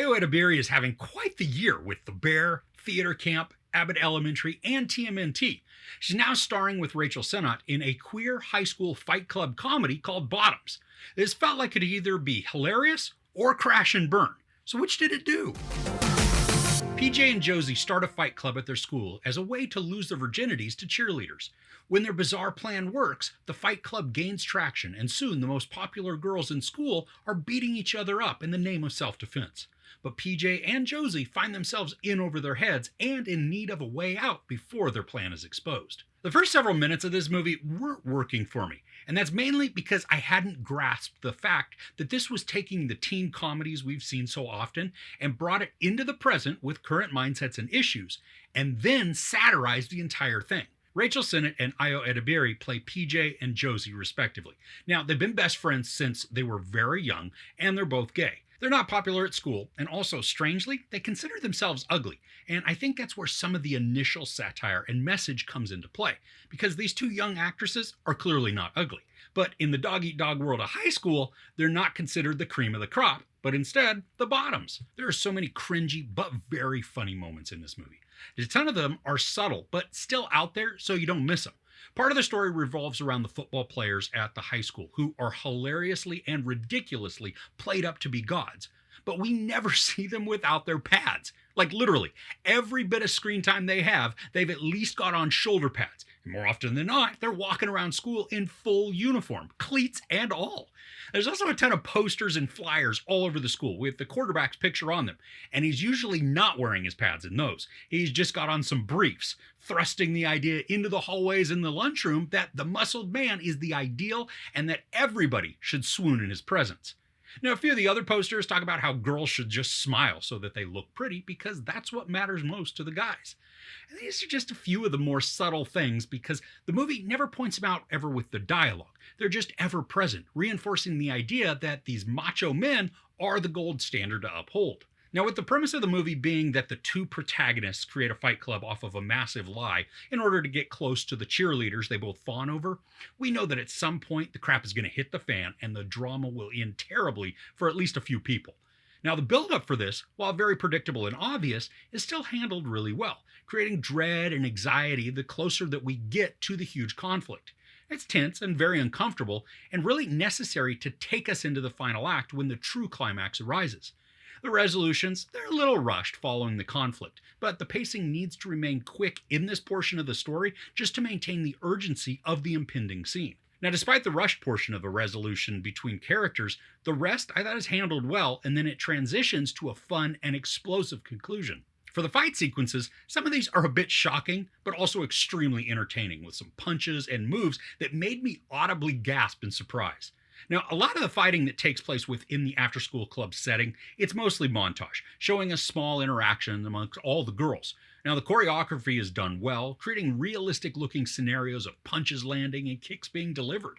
Edebiri is having quite the year with The Bear, Theater Camp, Abbott Elementary, and TMNT. She's now starring with Rachel Sennott in a queer high school fight club comedy called Bottoms. This felt like it could either be hilarious or crash and burn. So which did it do? PJ and Josie start a fight club at their school as a way to lose their virginities to cheerleaders. When their bizarre plan works, the fight club gains traction, and soon the most popular girls in school are beating each other up in the name of self-defense. But PJ and Josie find themselves in over their heads and in need of a way out before their plan is exposed. The first several minutes of this movie weren't working for me, and that's mainly because I hadn't grasped the fact that this was taking the teen comedies we've seen so often and brought it into the present with current mindsets and issues, and then satirized the entire thing. Rachel Sennott and Edebiri play PJ and Josie respectively. Now, they've been best friends since they were very young, and they're both gay. They're not popular at school, and also, strangely, they consider themselves ugly. And I think that's where some of the initial satire and message comes into play, because these two young actresses are clearly not ugly. But in the dog-eat-dog world of high school, they're not considered the cream of the crop, but instead, the bottoms. There are so many cringy but very funny moments in this movie. A ton of them are subtle, but still out there so you don't miss them. Part of the story revolves around the football players at the high school, who are hilariously and ridiculously played up to be gods. But we never see them without their pads. Like literally, every bit of screen time they have, they've at least got on shoulder pads. And more often than not, they're walking around school in full uniform, cleats and all. There's also a ton of posters and flyers all over the school with the quarterback's picture on them. And he's usually not wearing his pads in those. He's just got on some briefs, thrusting the idea into the hallways in the lunchroom that the muscled man is the ideal and that everybody should swoon in his presence. Now, a few of the other posters talk about how girls should just smile so that they look pretty because that's what matters most to the guys. And these are just a few of the more subtle things because the movie never points them out ever with the dialogue. They're just ever present, reinforcing the idea that these macho men are the gold standard to uphold. Now, with the premise of the movie being that the two protagonists create a fight club off of a massive lie in order to get close to the cheerleaders they both fawn over, we know that at some point the crap is going to hit the fan and the drama will end terribly for at least a few people. Now, the build-up for this, while very predictable and obvious, is still handled really well, creating dread and anxiety the closer that we get to the huge conflict. It's tense and very uncomfortable, and really necessary to take us into the final act when the true climax arises. The resolutions, they're a little rushed following the conflict, but the pacing needs to remain quick in this portion of the story just to maintain the urgency of the impending scene. Now, despite the rushed portion of a resolution between characters, the rest I thought is handled well, and then it transitions to a fun and explosive conclusion. For the fight sequences, some of these are a bit shocking, but also extremely entertaining, with some punches and moves that made me audibly gasp in surprise. Now, a lot of the fighting that takes place within the after-school club setting, it's mostly montage, showing us small interactions amongst all the girls. Now, the choreography is done well, creating realistic-looking scenarios of punches landing and kicks being delivered.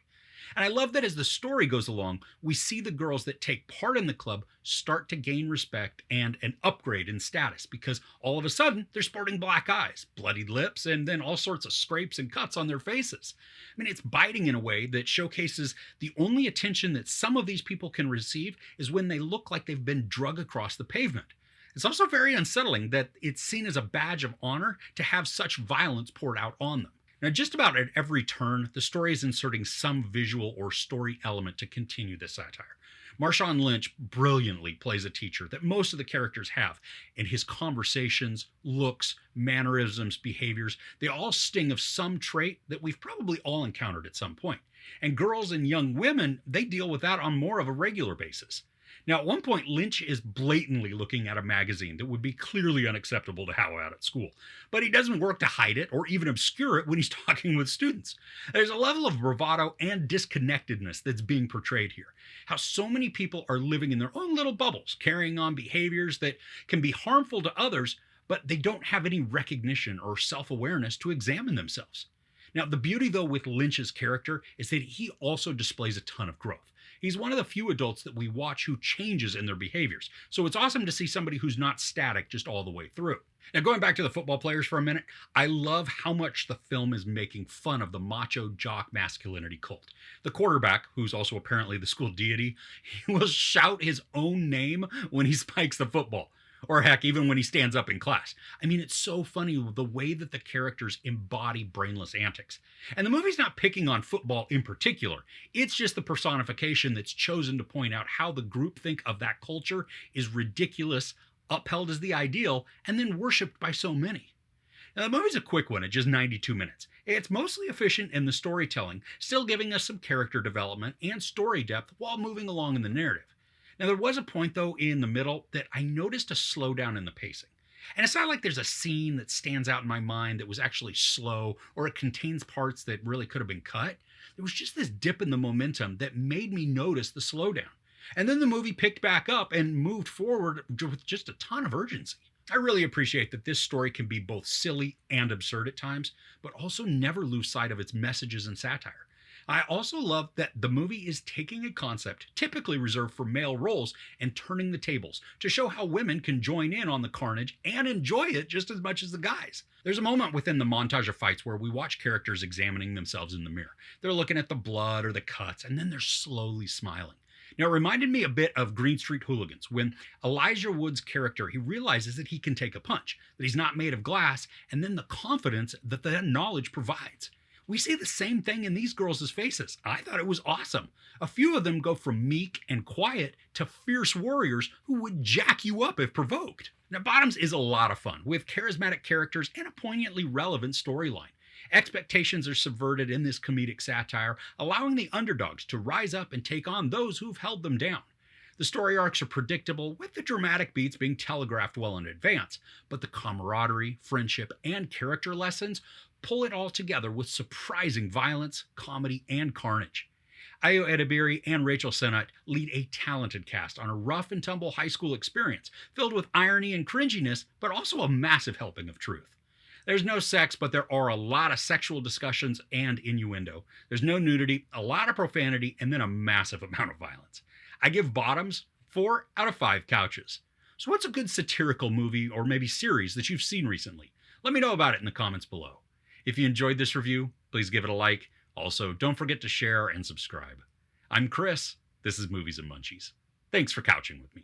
And I love that as the story goes along, we see the girls that take part in the club start to gain respect and an upgrade in status because all of a sudden they're sporting black eyes, bloodied lips, and then all sorts of scrapes and cuts on their faces. I mean, it's biting in a way that showcases the only attention that some of these people can receive is when they look like they've been drug across the pavement. It's also very unsettling that it's seen as a badge of honor to have such violence poured out on them. Now, just about at every turn, the story is inserting some visual or story element to continue the satire. Marshawn Lynch brilliantly plays a teacher that most of the characters have, and his conversations, looks, mannerisms, behaviors, they all sting of some trait that we've probably all encountered at some point. And girls and young women, they deal with that on more of a regular basis. Now, at one point, Lynch is blatantly looking at a magazine that would be clearly unacceptable to have out at school, but he doesn't work to hide it or even obscure it when he's talking with students. There's a level of bravado and disconnectedness that's being portrayed here. How so many people are living in their own little bubbles, carrying on behaviors that can be harmful to others, but they don't have any recognition or self-awareness to examine themselves. Now, the beauty, though, with Lynch's character is that he also displays a ton of growth. He's one of the few adults that we watch who changes in their behaviors, so it's awesome to see somebody who's not static just all the way through. Now, going back to the football players for a minute, I love how much the film is making fun of the macho jock masculinity cult. The quarterback, who's also apparently the school deity, he will shout his own name when he spikes the football. Or heck, even when he stands up in class. I mean, it's so funny the way that the characters embody brainless antics. And the movie's not picking on football in particular. It's just the personification that's chosen to point out how the groupthink of that culture is ridiculous, upheld as the ideal, and then worshipped by so many. Now, the movie's a quick one at just 92 minutes. It's mostly efficient in the storytelling, still giving us some character development and story depth while moving along in the narrative. Now, there was a point, though, in the middle that I noticed a slowdown in the pacing. And it's not like there's a scene that stands out in my mind that was actually slow or it contains parts that really could have been cut. There was just this dip in the momentum that made me notice the slowdown. And then the movie picked back up and moved forward with just a ton of urgency. I really appreciate that this story can be both silly and absurd at times, but also never lose sight of its messages and satire. I also love that the movie is taking a concept typically reserved for male roles and turning the tables to show how women can join in on the carnage and enjoy it just as much as the guys. There's a moment within the montage of fights where we watch characters examining themselves in the mirror. They're looking at the blood or the cuts, and then they're slowly smiling. Now, it reminded me a bit of Green Street Hooligans when Elijah Wood's character, he realizes that he can take a punch, that he's not made of glass, and then the confidence that that knowledge provides. We see the same thing in these girls' faces. I thought it was awesome. A few of them go from meek and quiet to fierce warriors who would jack you up if provoked. Now, Bottoms is a lot of fun, with charismatic characters and a poignantly relevant storyline. Expectations are subverted in this comedic satire, allowing the underdogs to rise up and take on those who've held them down. The story arcs are predictable, with the dramatic beats being telegraphed well in advance, but the camaraderie, friendship, and character lessons pull it all together with surprising violence, comedy, and carnage. Ayo Edebiri and Rachel Sennott lead a talented cast on a rough and tumble high school experience filled with irony and cringiness, but also a massive helping of truth. There's no sex, but there are a lot of sexual discussions and innuendo. There's no nudity, a lot of profanity, and then a massive amount of violence. I give Bottoms 4 out of 5 couches. So what's a good satirical movie or maybe series that you've seen recently? Let me know about it in the comments below. If you enjoyed this review, please give it a like. Also, don't forget to share and subscribe. I'm Chris. This is Movies and Munchies. Thanks for couching with me.